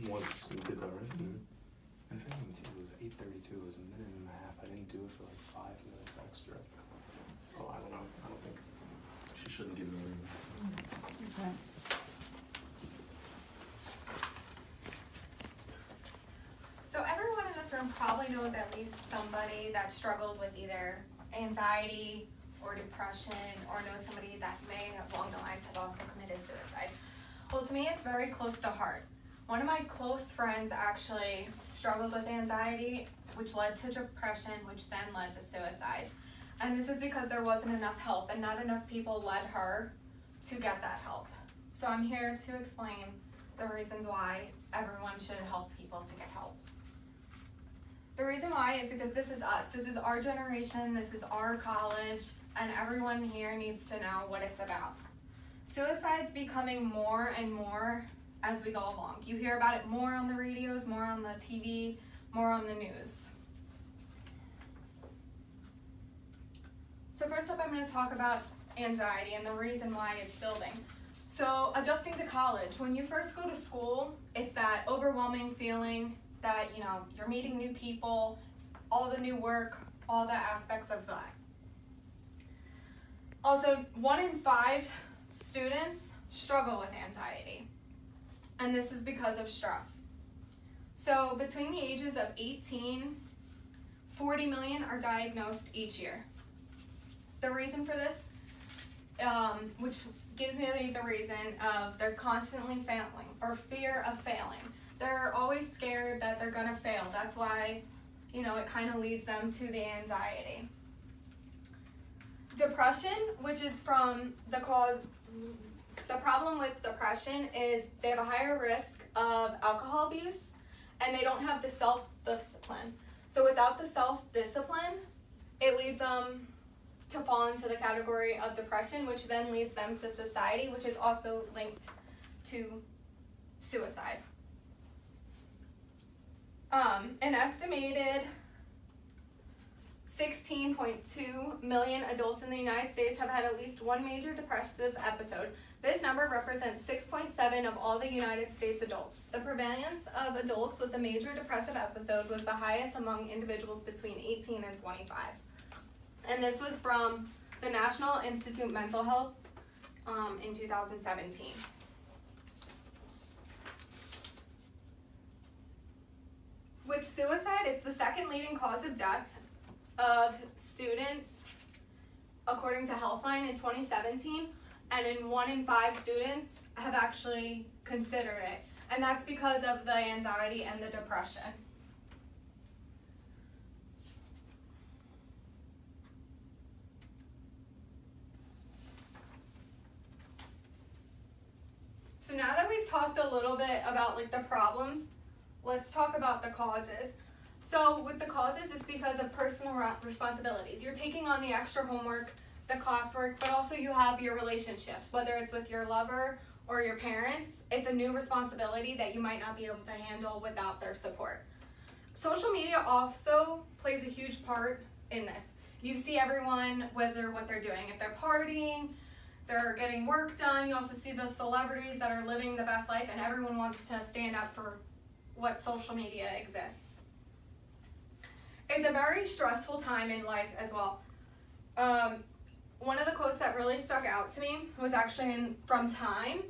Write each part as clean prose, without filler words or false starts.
once you did that, right? Mm-hmm. I think it was 8:32. It was a minute and a half. I didn't do it for like 5 minutes extra. So I don't know. I don't think she shouldn't give me a ring. Okay. So everyone in this room probably knows at least somebody that struggled with either anxiety or depression, or knows somebody that may have, along the lines, have also committed suicide. Well, to me, it's very close to heart. One of my close friends actually struggled with anxiety, which led to depression, which then led to suicide. And this is because there wasn't enough help, and not enough people led her to get that help. So I'm here to explain the reasons why everyone should help people to get help. The reason why is because this is us. This is our generation. This is our college. And everyone here needs to know what it's about. Suicide's becoming more and more as we go along. You hear about it more on the radios, more on the TV, more on the news. So first up, I'm going to talk about anxiety and the reason why it's building. So adjusting to college. When you first go to school, it's that overwhelming feeling that, you're meeting new people, all the new work, all the aspects of that. Also, 1 in 5 students struggle with anxiety, and this is because of stress. So between the ages of 18, 40 million are diagnosed each year. The reason for this, which gives me the reason of they're constantly failing, or fear of failing. They're always scared that they're gonna fail. That's why, it kind of leads them to the anxiety. Depression, which is from the problem with depression is they have a higher risk of alcohol abuse, and they don't have the self-discipline. So without the self-discipline, it leads them to fall into the category of depression, which then leads them to society, which is also linked to suicide. An estimated 16.2 million adults in the United States have had at least one major depressive episode. This number represents 6.7% of all the United States adults. The prevalence of adults with a major depressive episode was the highest among individuals between 18 and 25. And this was from the National Institute of Mental Health in 2017. With suicide, it's the second leading cause of death of students, according to Healthline in 2017, and in 1 in 5 students have actually considered it. And that's because of the anxiety and the depression. So now that we've talked a little bit about the problems, let's talk about the causes. So with the causes, it's because of personal responsibilities. You're taking on the extra homework, the classwork, but also you have your relationships, whether it's with your lover or your parents. It's a new responsibility that you might not be able to handle without their support. Social media also plays a huge part in this. You see everyone, whether what they're doing. If they're partying, they're getting work done. You also see the celebrities that are living the best life, and everyone wants to stand up for what social media exists. It's a very stressful time in life as well. One of the quotes that really stuck out to me was actually from Time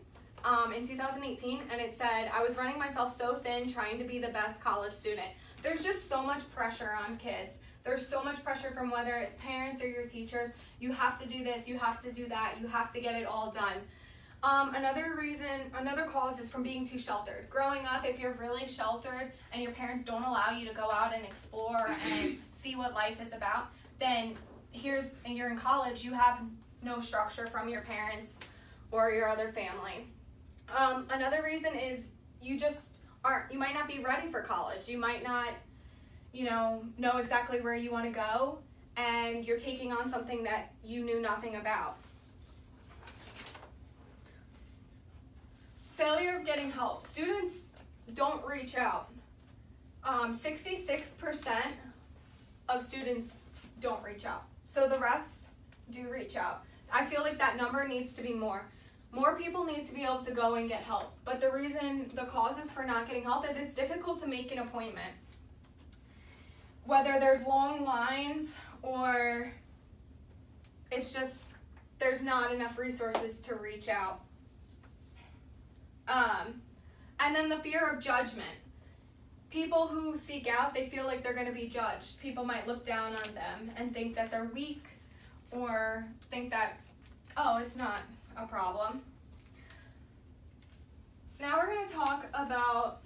in 2018, and it said, "I was running myself so thin trying to be the best college student." There's just so much pressure on kids. There's so much pressure from whether it's parents or your teachers. You have to do this, you have to do that, you have to get it all done. Another cause is from being too sheltered. Growing up, if you're really sheltered and your parents don't allow you to go out and explore and see what life is about, then you're in college, you have no structure from your parents or your other family. Another reason is you might not be ready for college. You might not, know exactly where you want to go, and you're taking on something that you knew nothing about. Failure of getting help. Students don't reach out. 66% of students don't reach out. So the rest do reach out. I feel like that number needs to be more. More people need to be able to go and get help. But the reason, the causes for not getting help is it's difficult to make an appointment. Whether there's long lines or it's just there's not enough resources to reach out. And then the fear of judgment. People who seek out, they feel like they're going to be judged. People might look down on them and think that they're weak or think that, oh, it's not a problem. Now we're going to talk about,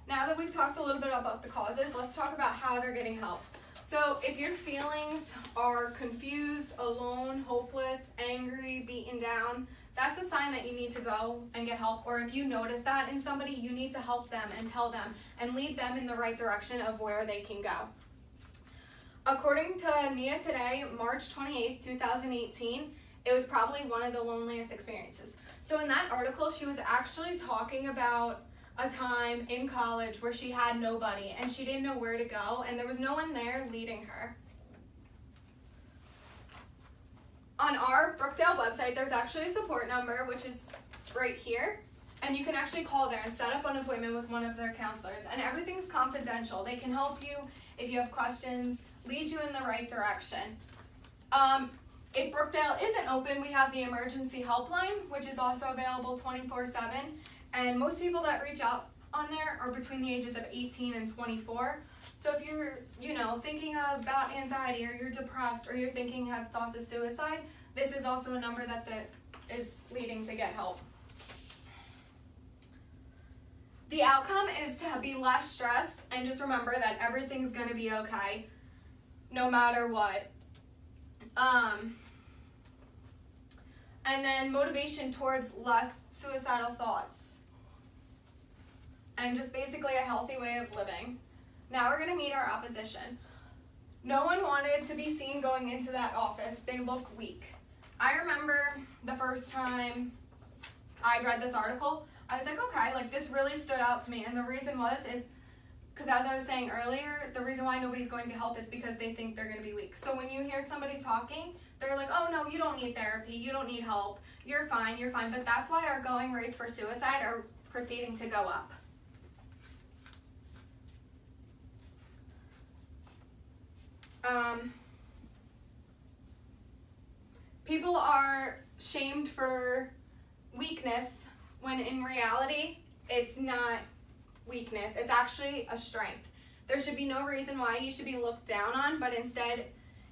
now that we've talked a little bit about the causes, let's talk about how they're getting help. So if your feelings are confused, alone, hopeless, angry, beaten down, that's a sign that you need to go and get help. Or if you notice that in somebody, you need to help them and tell them and lead them in the right direction of where they can go. According to Nia Today, March 28th, 2018, it was probably one of the loneliest experiences. So in that article, she was actually talking about a time in college where she had nobody and she didn't know where to go and there was no one there leading her. On our Brookdale website, there's actually a support number, which is right here, and you can actually call there and set up an appointment with one of their counselors, and everything's confidential. They can help you if you have questions, lead you in the right direction. If Brookdale isn't open, we have the emergency helpline, which is also available 24/7. And most people that reach out on there are between the ages of 18 and 24. So if you're, thinking about anxiety or you're depressed or you're thinking have thoughts of suicide, this is also a number that is leading to get help. The outcome is to be less stressed and just remember that everything's going to be okay, no matter what. And then motivation towards less suicidal thoughts. And just basically a healthy way of living. Now we're going to meet our opposition. No one wanted to be seen going into that office. They look weak. I remember the first time I read this article, I was like, okay, this really stood out to me. And the reason is because as I was saying earlier, the reason why nobody's going to get help is because they think they're going to be weak. So when you hear somebody talking, they're like, oh no, you don't need therapy, you don't need help, you're fine. But that's why our going rates for suicide are proceeding to go up. People are shamed for weakness when in reality it's not weakness, it's actually a strength. There should be no reason why you should be looked down on, but instead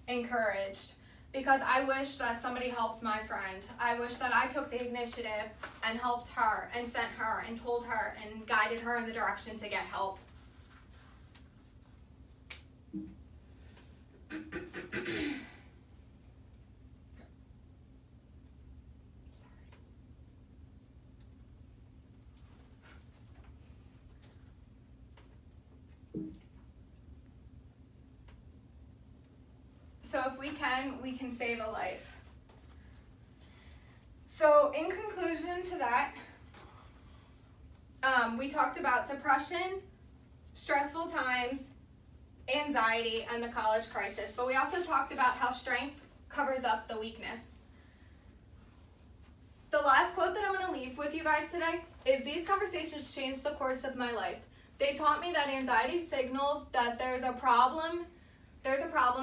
encouraged. Because I wish that somebody helped my friend. I wish that I took the initiative and helped her and sent her and told her and guided her in the direction to get help. So if we can save a life. So in conclusion to that, we talked about depression, stressful times, anxiety, and the college crisis. But we also talked about how strength covers up the weakness. The last quote that I'm going to leave with you guys today is, these conversations changed the course of my life. They taught me that anxiety signals that there's a problem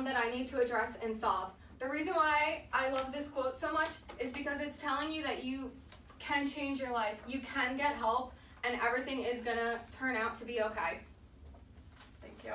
that I need to address and solve. The reason why I love this quote so much is because it's telling you that you can change your life, you can get help, and everything is going to turn out to be okay. Thank you.